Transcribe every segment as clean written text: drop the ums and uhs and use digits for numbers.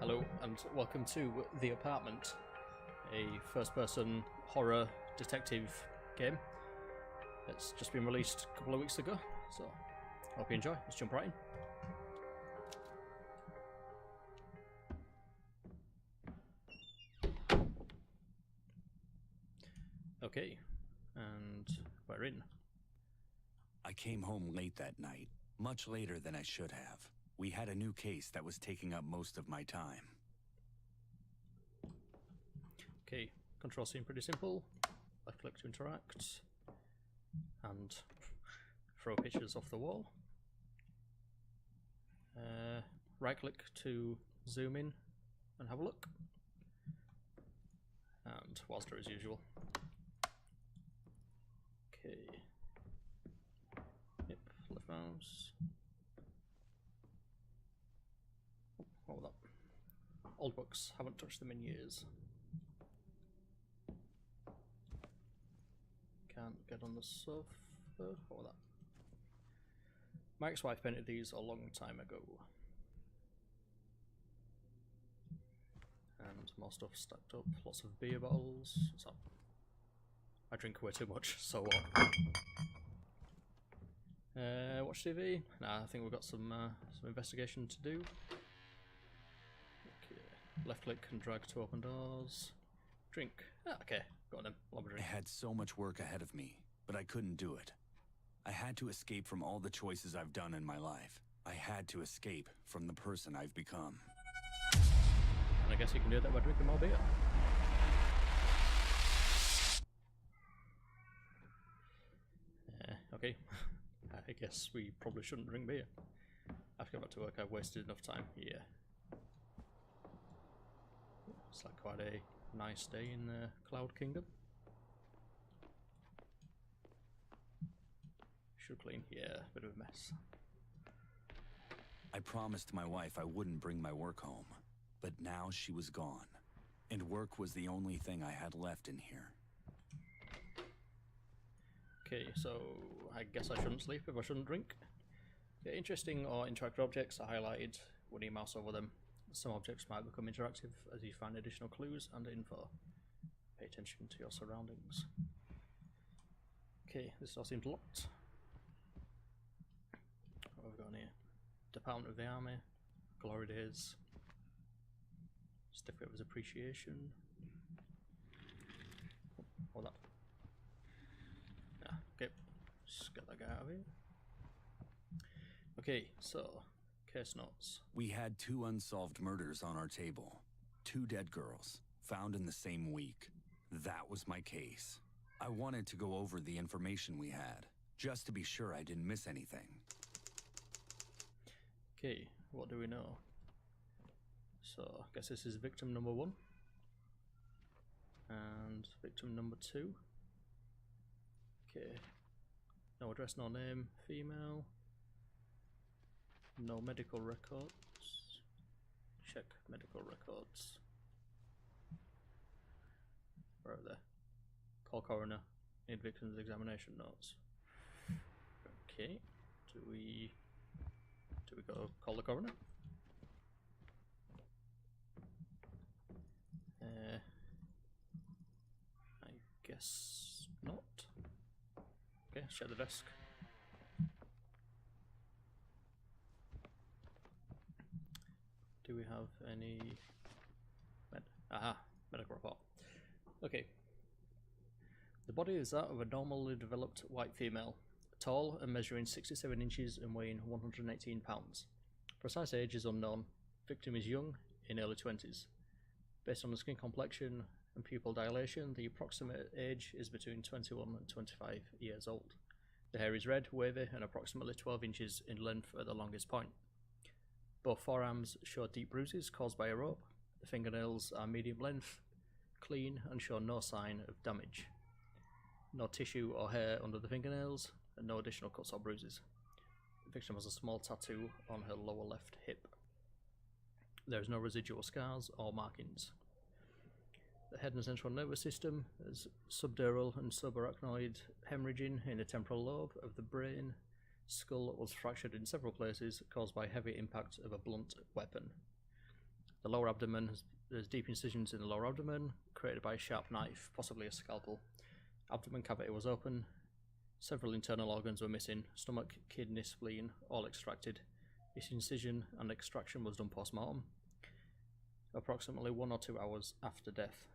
Hello and welcome to The Apartment, a first-person horror detective game. It's just been released a couple of weeks ago, so hope you enjoy. Let's jump right in. Okay, and we're in. I came home late that night, much later than I should have. We had a new case that was taking up most of my time. Okay, control seemed pretty simple. Left click to interact, and throw pictures off the wall. Right click to zoom in and have a look. And WASD as usual. Okay. Yep, left mouse. What was that? Old books, haven't touched them in years. Can't get on the sofa. What was that? My ex-wife painted these a long time ago. And more stuff stacked up, lots of beer bottles. What's up? I drink way too much, so what? Watch TV? Nah, I think we've got some investigation to do. Okay. Left click and drag to open doors. Drink. Ah, okay, got them. Lobby I drink. had so much work ahead of me, but I couldn't do it. I had to escape from all the choices I've done in my life. I had to escape from the person I've become. And I guess you can do that by drinking more beer. Okay. I guess we probably shouldn't drink beer. I have to go back to work, I've wasted enough time. Yeah. It's like quite a nice day in the Cloud Kingdom. Should clean. Yeah, bit of a mess. I promised my wife I wouldn't bring my work home, but now she was gone, and work was the only thing I had left in here. Okay, so I guess I shouldn't sleep if I shouldn't drink. Okay, interesting or interactive objects are highlighted when you mouse over them. Some objects might become interactive as you find additional clues and info. Pay attention to your surroundings. Okay, this all seems locked. What have we got in here? Department of the Army, Glory Days, Certificate of His Appreciation. What that? Yeah, okay, just get that guy out of here. Okay, so, case notes. We had 2 unsolved murders on our table. 2 dead girls, found in the same week. That was my case. I wanted to go over the information we had, just to be sure I didn't miss anything. Okay, what do we know? So, I guess this is victim number 1. And victim number 2. Okay. No address, no name, female. No medical records. Check medical records. Where are they? Call coroner. Need victim's examination notes. Okay. Do we go call the coroner? I guess not. Okay, shut the desk. Do we have any medical report? Okay. The body is that of a normally developed white female, tall and measuring 67 inches and weighing 118 pounds. Precise age is unknown. Victim is young, in early 20s. Based on the skin complexion and pupil dilation, the approximate age is between 21 and 25 years old. The hair is red, wavy, and approximately 12 inches in length at the longest point. Both forearms show deep bruises caused by a rope. The fingernails are medium length, clean, and show no sign of damage. No tissue or hair under the fingernails, and no additional cuts or bruises. The victim has a small tattoo on her lower left hip. There is no residual scars or markings. The head and central nervous system has subdural and subarachnoid hemorrhaging in the temporal lobe of the brain. Skull was fractured in several places, caused by heavy impact of a blunt weapon. The lower abdomen there's deep incisions in the lower abdomen created by a sharp knife, possibly a scalpel. Abdomen cavity was open. Several internal organs were missing. Stomach, kidney, spleen, all extracted. This incision and extraction was done post-mortem, approximately 1 or 2 hours after death.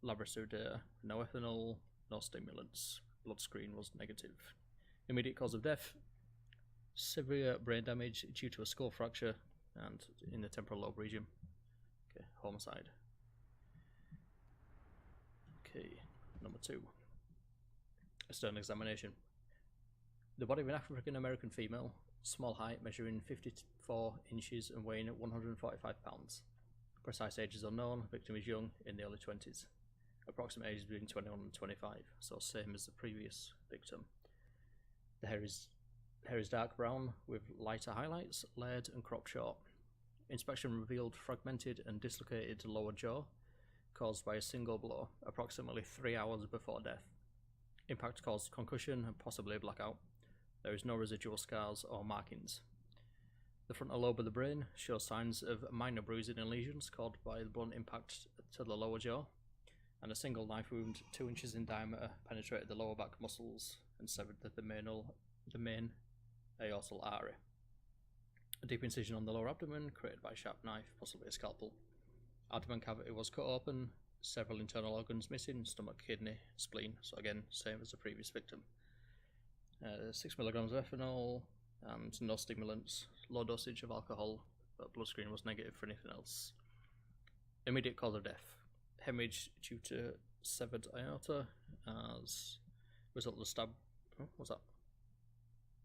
Laboratory data: no ethanol, no stimulants. Blood screen was negative. Immediate cause of death: severe brain damage due to a skull fracture and in the temporal lobe region. Okay, homicide. Okay, number 2. External examination. The body of an African American female, small height, measuring 54 inches and weighing 145 pounds. Precise age is unknown. Victim is young, in the early 20s. Approximate age is between 21 and 25, so same as the previous victim. The hair is dark brown with lighter highlights, layered and cropped short. Inspection revealed fragmented and dislocated lower jaw caused by a single blow, approximately 3 hours before death. Impact caused concussion and possibly a blackout. There is no residual scars or markings. The frontal lobe of the brain shows signs of minor bruising and lesions caused by the blunt impact to the lower jaw, and a single knife wound 2 inches in diameter penetrated the lower back muscles and severed the main aortal artery. A deep incision on the lower abdomen created by a sharp knife, possibly a scalpel. Abdomen cavity was cut open, several internal organs missing: stomach, kidney, spleen, so again same as the previous victim. 6 milligrams of ethanol and no stimulants, low dosage of alcohol, but blood screen was negative for anything else. Immediate cause of death: hemorrhage due to severed aorta as a result of the stab. What's that?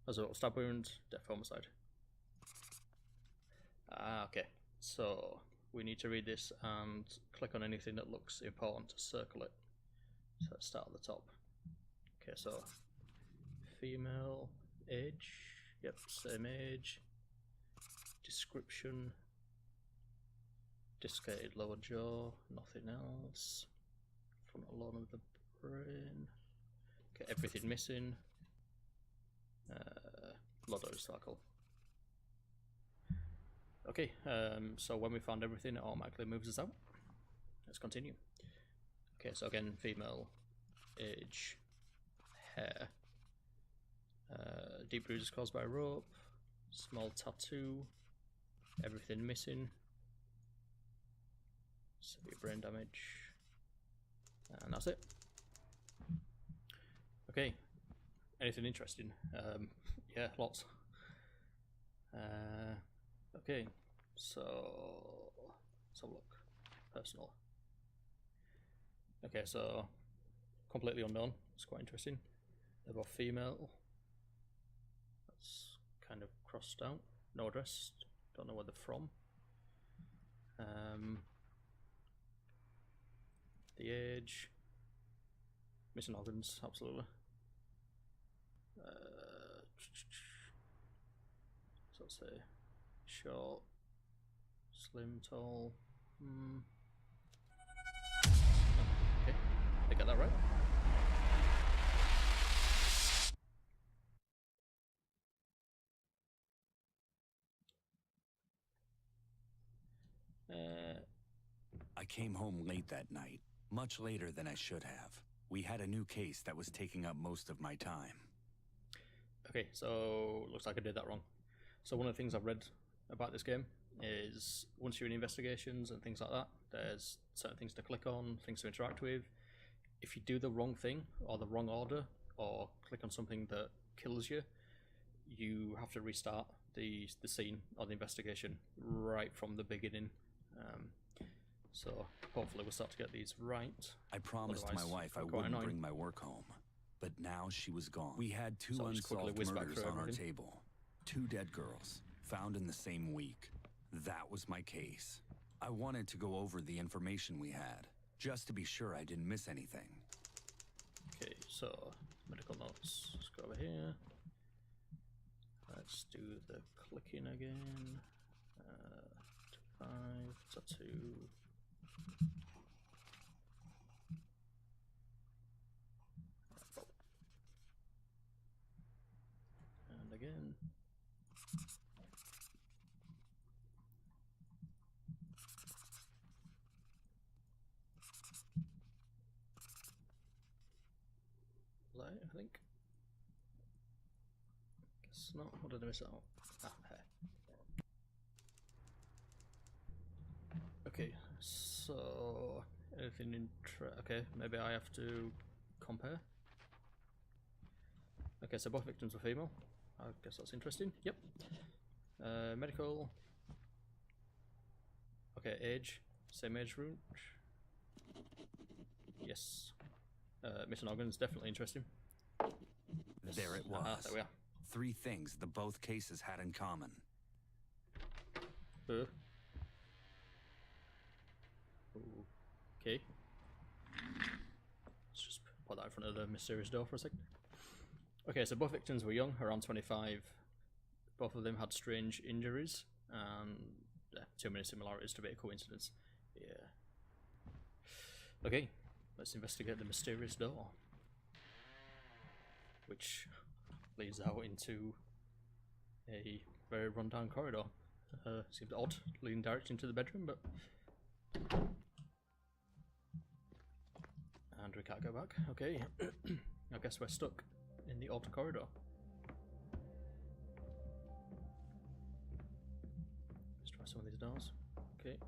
As a result of stab wound, death, homicide. Okay, so we need to read this and click on anything that looks important to circle it. So let's start at the top. Okay, so female, age, yep, same age. Description: dislocated lower jaw, nothing else. Frontal lobe of the brain. Okay, everything missing. Lodo circle. Okay, so when we found everything, it automatically moves us out. Let's continue. Okay, so again, female, age, hair, deep bruises caused by rope, small tattoo, everything missing, severe brain damage, and that's it. Okay, anything interesting? Yeah, lots. Okay, so let's have a look. Personal. Okay, so completely unknown. It's quite interesting. They're both female. That's kind of crossed out. No address. Don't know where they're from. The age. Missing organs, absolutely. So let's say short, slim, tall. Okay, I got that right. I came home late that night, much later than I should have. We had a new case that was taking up most of my time. Okay, so looks like I did that wrong. So one of the things I've read about this game is once you're in investigations and things like that, there's certain things to click on, things to interact with. If you do the wrong thing or the wrong order or click on something that kills you, you have to restart the scene or the investigation right from the beginning. So hopefully we'll start to get these right. I promised my wife I wouldn't bring my work home, but now she was gone. We had 2 unsolved murders on our table. 2 dead girls, found in the same week. That was my case. I wanted to go over the information we had, just to be sure I didn't miss anything. Okay, so medical notes. Let's go over here. Let's do the clicking again. 5, tattoo. And again. I think. Guess not. What did I miss out? Ah, hair. Okay, so anything okay, maybe I have to compare. Okay, so both victims were female. I guess that's interesting. Yep. Medical. Okay, age. Same age range. Yes. Missing organs, definitely interesting. There it was. There we are. 3 things the both cases had in common. Okay. Let's just put that in front of the mysterious door for a second. Okay, so both victims were young, around 25. Both of them had strange injuries, and too many similarities to be a coincidence. Yeah. Okay, let's investigate the mysterious door, which leads out into a very run-down corridor. Seems odd, leading directly into the bedroom, but... And we can't go back. Okay, I guess we're stuck in the odd corridor. Let's try some of these doors. Okay,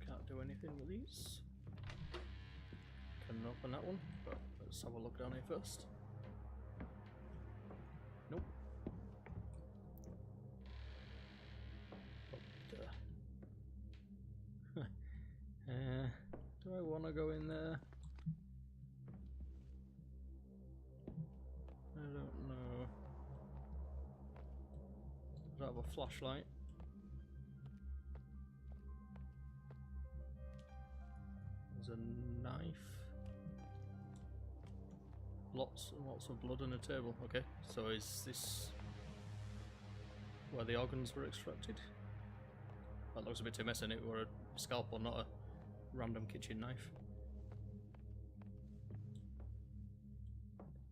can't do anything with these. Can open that one, but let's have a look down here first. Nope. Do I want to go in there? I don't know. I don't have a flashlight. There's a knife. Lots and lots of blood on a table. Okay, so is this where the organs were extracted? That looks a bit too messy. It were a scalpel, not a random kitchen knife.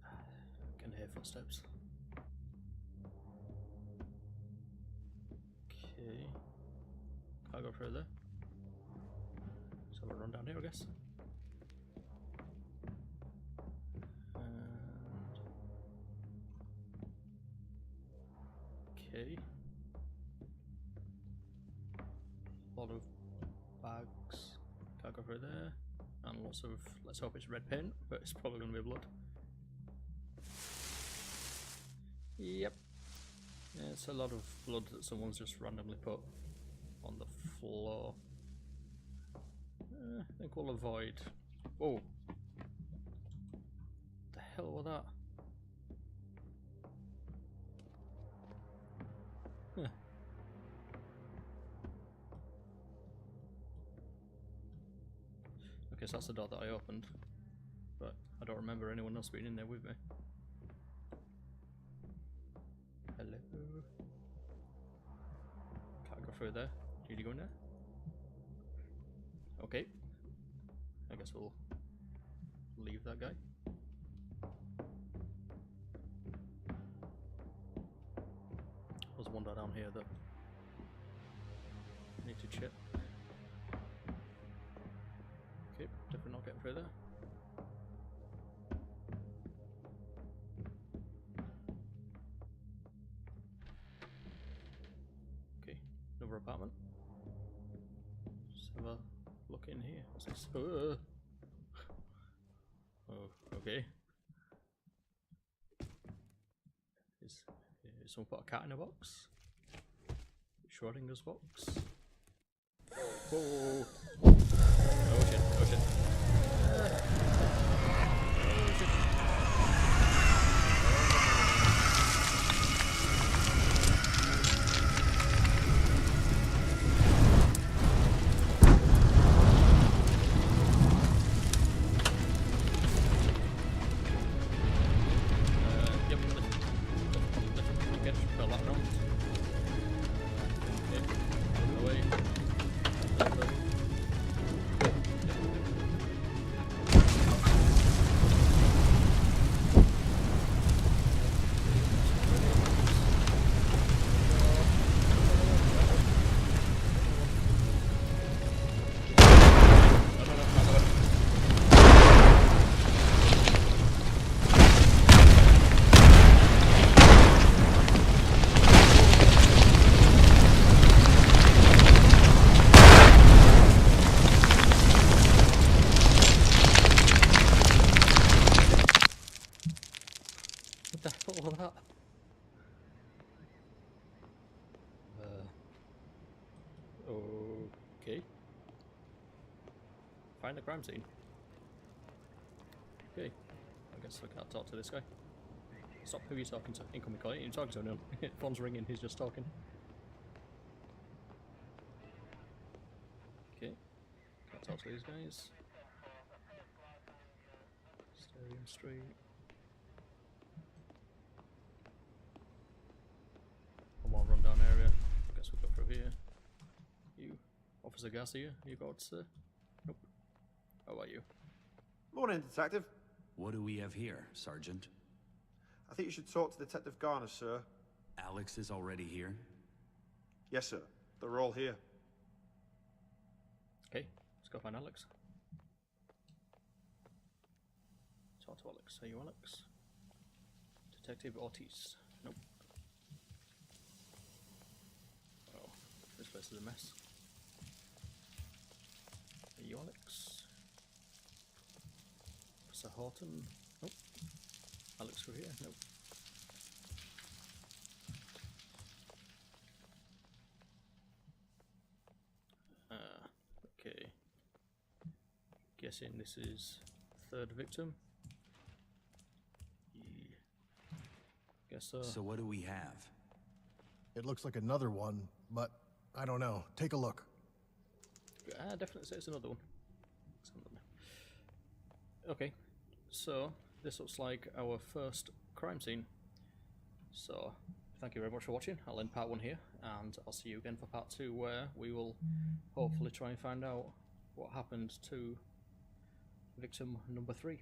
I can hear footsteps. Okay. Can't go further. So we'll run down here, I guess. And... okay. A lot of bags. Can't go through there. And lots of, let's hope it's red paint, but it's probably going to be blood. Yep. Yeah, it's a lot of blood that someone's just randomly put on the floor. I think we'll avoid. Whoa. The hell was that? Huh. Okay, so that's the door that I opened, but I don't remember anyone else being in there with me. Hello. Can't go through there. Did you go in there? Okay. I guess we'll leave that guy. There's one down here that I need to check. Okay, definitely not getting through there. Okay, another apartment. Just have a look in here. What's this? Oh, okay. Is someone put a cat in a box? Schrodinger's box? Whoa! Oh shit, oh shit. Oh shit. Yep, let's get the lock around. Okay, out of the way. Okay. Find the crime scene. Okay. I guess I can't talk to this guy. Stop, who are you talking to? Incoming call. You're talking to no. Phone's ringing, he's just talking. Okay. Can't talk to these guys. Stadium Street. One more rundown area. Guess we'll go through here. You, Officer Garcia, you got nope. How about you? Morning, Detective. What do we have here, Sergeant? I think you should talk to Detective Garner, sir. Alex is already here? Yes, sir. They're all here. Okay, let's go find Alex. Talk to Alex. Are you Alex? Detective Ortiz. Nope. Oh, this place is a mess. Are you Alex? Officer Horton? Nope. Alex through here? Nope. Okay. Guessing this is third victim. Yeah. Guess so. So what do we have? It looks like another one, but I don't know. Take a look. Definitely say it's another one. Okay, so this looks like our first crime scene. So, thank you very much for watching. I'll end part 1 here, and I'll see you again for part 2, where we will hopefully try and find out what happened to victim number 3.